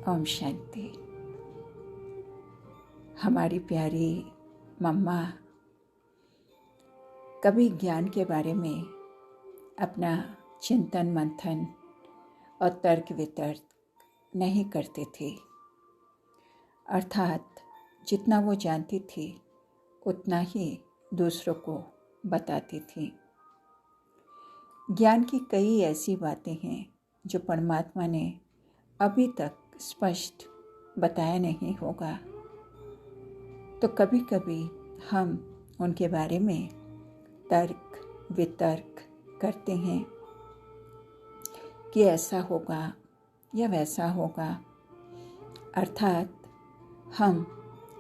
ओम शांति। हमारी प्यारी मम्मा कभी ज्ञान के बारे में अपना चिंतन मंथन और तर्क वितर्क नहीं करती थी, अर्थात जितना वो जानती थी उतना ही दूसरों को बताती थी। ज्ञान की कई ऐसी बातें हैं जो परमात्मा ने अभी तक स्पष्ट बताया नहीं होगा, तो कभी कभी हम उनके बारे में तर्क वितर्क करते हैं कि ऐसा होगा या वैसा होगा, अर्थात हम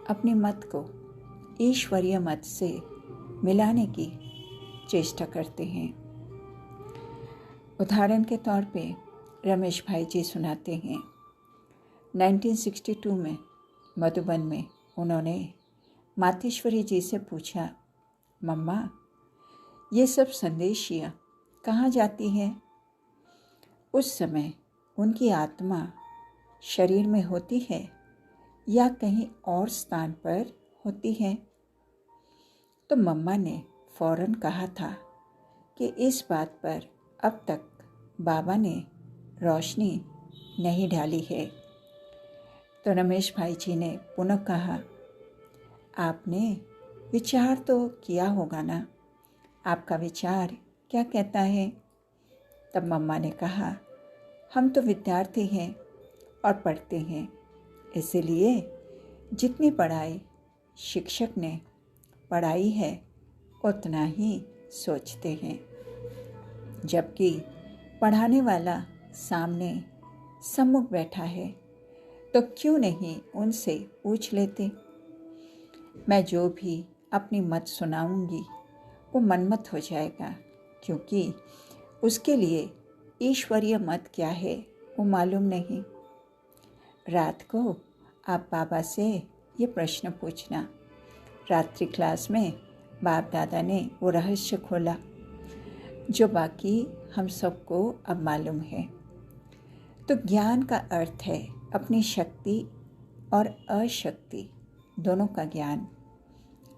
अपने मत को ईश्वरीय मत से मिलाने की चेष्टा करते हैं। उदाहरण के तौर पे रमेश भाई जी सुनाते हैं, 1962 में मधुबन में उन्होंने मातेश्वरी जी से पूछा, मम्मा ये सब संदेशियाँ कहाँ जाती हैं? उस समय उनकी आत्मा शरीर में होती है या कहीं और स्थान पर होती है? तो मम्मा ने फौरन कहा था कि इस बात पर अब तक बाबा ने रोशनी नहीं डाली है। तो रमेश भाई जी ने पुनः कहा, आपने विचार तो किया होगा ना, आपका विचार क्या कहता है? तब मम्मा ने कहा, हम तो विद्यार्थी हैं और पढ़ते हैं, इसलिए जितनी पढ़ाई शिक्षक ने पढ़ाई है उतना ही सोचते हैं, जबकि पढ़ाने वाला सामने सम्मुख बैठा है तो क्यों नहीं उनसे पूछ लेते। मैं जो भी अपनी मत सुनाऊंगी वो मनमत हो जाएगा, क्योंकि उसके लिए ईश्वरीय मत क्या है वो मालूम नहीं। रात को आप बाबा से ये प्रश्न पूछना। रात्रि क्लास में बाप दादा ने वो रहस्य खोला जो बाकी हम सबको अब मालूम है। तो ज्ञान का अर्थ है अपनी शक्ति और अशक्ति दोनों का ज्ञान।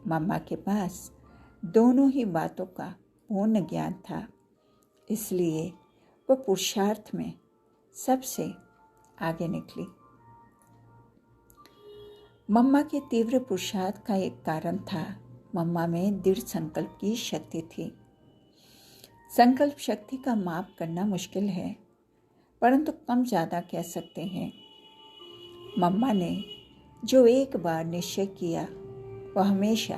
मम्मा के पास दोनों ही बातों का पूर्ण ज्ञान था, इसलिए वो पुरुषार्थ में सबसे आगे निकली। मम्मा के तीव्र पुरुषार्थ का एक कारण था, मम्मा में दृढ़ संकल्प की शक्ति थी। संकल्प शक्ति का माप करना मुश्किल है, परंतु कम ज़्यादा कह सकते हैं। मम्मा ने जो एक बार निश्चय किया वह हमेशा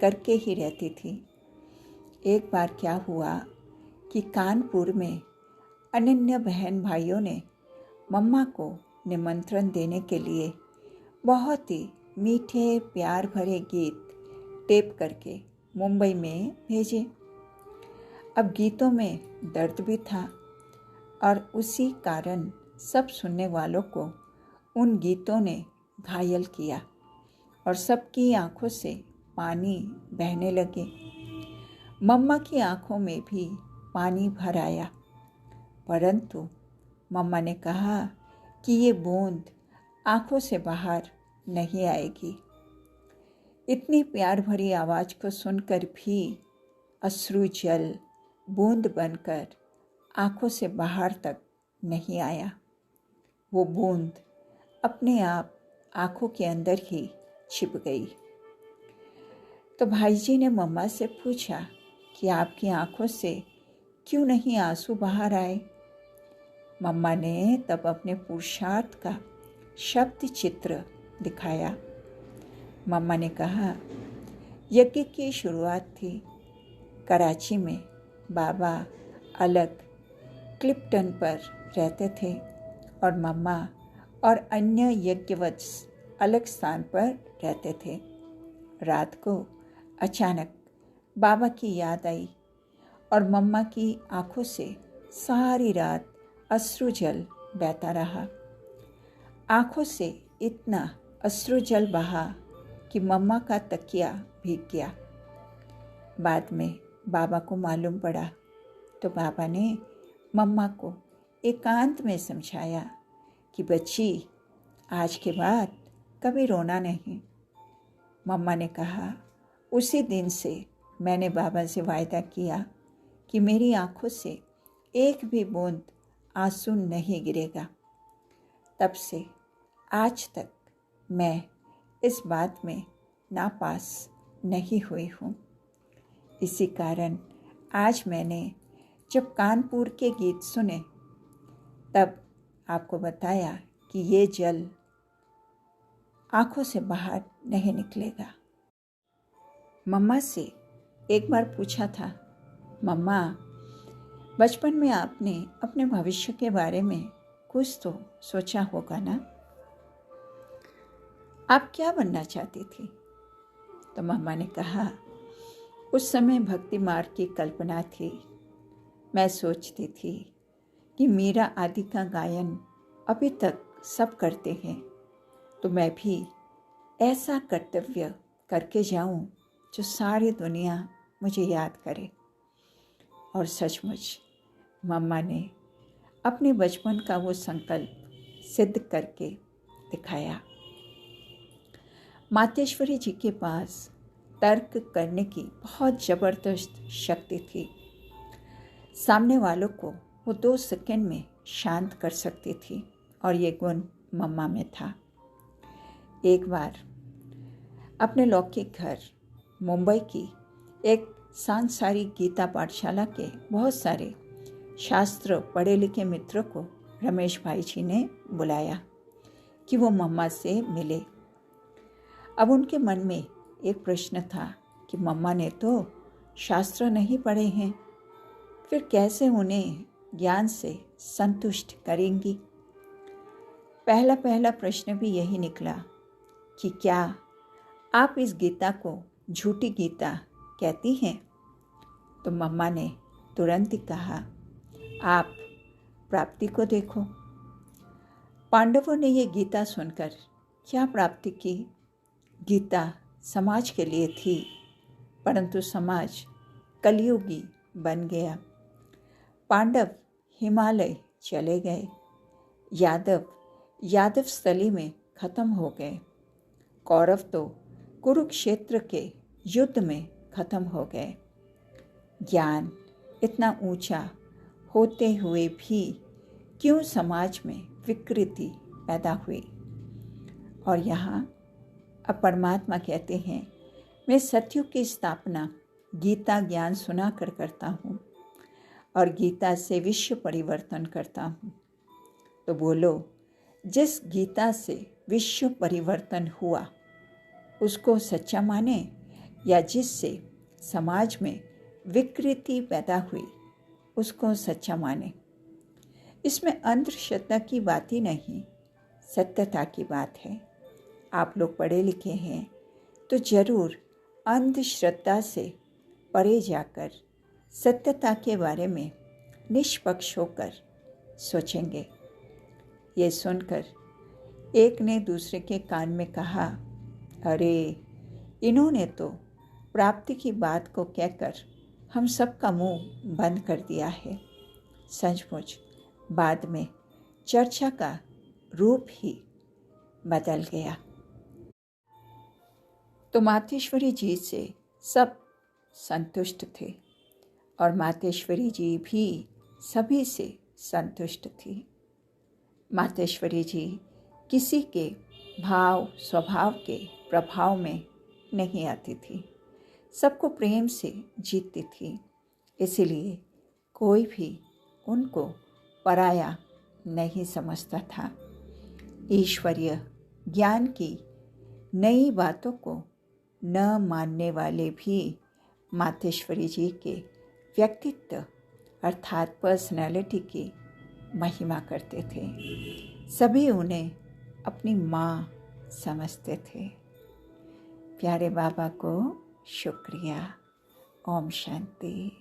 करके ही रहती थी। एक बार क्या हुआ कि कानपुर में अनन्य बहन भाइयों ने मम्मा को निमंत्रण देने के लिए बहुत ही मीठे प्यार भरे गीत टेप करके मुंबई में भेजे। अब गीतों में दर्द भी था और उसी कारण सब सुनने वालों को उन गीतों ने घायल किया और सबकी आंखों से पानी बहने लगे। मम्मा की आंखों में भी पानी भर आया, परंतु मम्मा ने कहा कि ये बूंद आंखों से बाहर नहीं आएगी। इतनी प्यार भरी आवाज़ को सुनकर भी अश्रु जल बूंद बनकर आंखों से बाहर तक नहीं आया। वो बूंद अपने आप आंखों के अंदर ही छिप गई। तो भाई जी ने मम्मा से पूछा कि आपकी आंखों से क्यों नहीं आंसू बाहर आए? मम्मा ने तब अपने पुरुषार्थ का शब्द चित्र दिखाया। मम्मा ने कहा, यज्ञ की शुरुआत थी। कराची में बाबा अलग क्लिप्टन पर रहते थे और मम्मा और अन्य यज्ञवत्स अलग स्थान पर रहते थे। रात को अचानक बाबा की याद आई और मम्मा की आंखों से सारी रात अश्रु जल बहता रहा। आंखों से इतना अश्रु जल बहा कि मम्मा का तकिया भीग गया। बाद में बाबा को मालूम पड़ा तो बाबा ने मम्मा को एकांत में समझाया कि बच्ची, आज के बाद कभी रोना नहीं। मम्मा ने कहा, उसी दिन से मैंने बाबा से वायदा किया कि मेरी आंखों से एक भी बूंद आंसू नहीं गिरेगा। तब से आज तक मैं इस बात में नापास नहीं हुई हूँ। इसी कारण आज मैंने जब कानपुर के गीत सुने तब आपको बताया कि ये जल आंखों से बाहर नहीं निकलेगा। मम्मा से एक बार पूछा था, मम्मा बचपन में आपने अपने भविष्य के बारे में कुछ तो सोचा होगा ना? आप क्या बनना चाहती थी? तो मम्मा ने कहा, उस समय भक्ति मार्ग की कल्पना थी। मैं सोचती थी कि मीरा आदि का गायन अभी तक सब करते हैं, तो मैं भी ऐसा कर्तव्य करके जाऊं जो सारी दुनिया मुझे याद करे। और सचमुच मम्मा ने अपने बचपन का वो संकल्प सिद्ध करके दिखाया। मातेश्वरी जी के पास तर्क करने की बहुत ज़बरदस्त शक्ति थी। सामने वालों को वो 2 सेकंड में शांत कर सकती थी और ये गुण मम्मा में था। एक बार अपने लौकिक घर मुंबई की एक सांसारिक गीता पाठशाला के बहुत सारे शास्त्र पढ़े लिखे मित्रों को रमेश भाई जी ने बुलाया कि वो मम्मा से मिले। अब उनके मन में एक प्रश्न था कि मम्मा ने तो शास्त्र नहीं पढ़े हैं, फिर कैसे उन्हें ज्ञान से संतुष्ट करेंगी। पहला प्रश्न भी यही निकला कि क्या आप इस गीता को झूठी गीता कहती हैं? तो मम्मा ने तुरंत ही कहा, आप प्राप्ति को देखो। पांडवों ने ये गीता सुनकर क्या प्राप्ति की? गीता समाज के लिए थी, परंतु समाज कलयुगी बन गया। पांडव हिमालय चले गए, यादव स्थली में खत्म हो गए, कौरव तो कुरुक्षेत्र के युद्ध में खत्म हो गए। ज्ञान इतना ऊंचा होते हुए भी क्यों समाज में विकृति पैदा हुई? और यहाँ अब परमात्मा कहते हैं, मैं सत्युग की स्थापना गीता ज्ञान सुना कर करता हूँ और गीता से विश्व परिवर्तन करता हूँ। तो बोलो, जिस गीता से विश्व परिवर्तन हुआ उसको सच्चा माने या जिससे समाज में विकृति पैदा हुई उसको सच्चा माने? इसमें अंधश्रद्धा की बात ही नहीं, सत्यता की बात है। आप लोग पढ़े लिखे हैं तो जरूर अंधश्रद्धा से परे जाकर सत्यता के बारे में निष्पक्ष होकर सोचेंगे। ये सुनकर एक ने दूसरे के कान में कहा, अरे इन्होंने तो प्राप्ति की बात को कहकर हम सबका मुंह बंद कर दिया है। सचमुच बाद में चर्चा का रूप ही बदल गया। तो मातेश्वरी जी से सब संतुष्ट थे और मातेश्वरी जी भी सभी से संतुष्ट थी। मातेश्वरी जी किसी के भाव स्वभाव के प्रभाव में नहीं आती थी, सबको प्रेम से जीतती थी। इसलिए कोई भी उनको पराया नहीं समझता था। ईश्वरीय ज्ञान की नई बातों को न मानने वाले भी मातेश्वरी जी के व्यक्तित्व अर्थात पर्सनैलिटी की महिमा करते थे। सभी उन्हें अपनी माँ समझते थे। प्यारे बाबा को शुक्रिया। ओम शांति।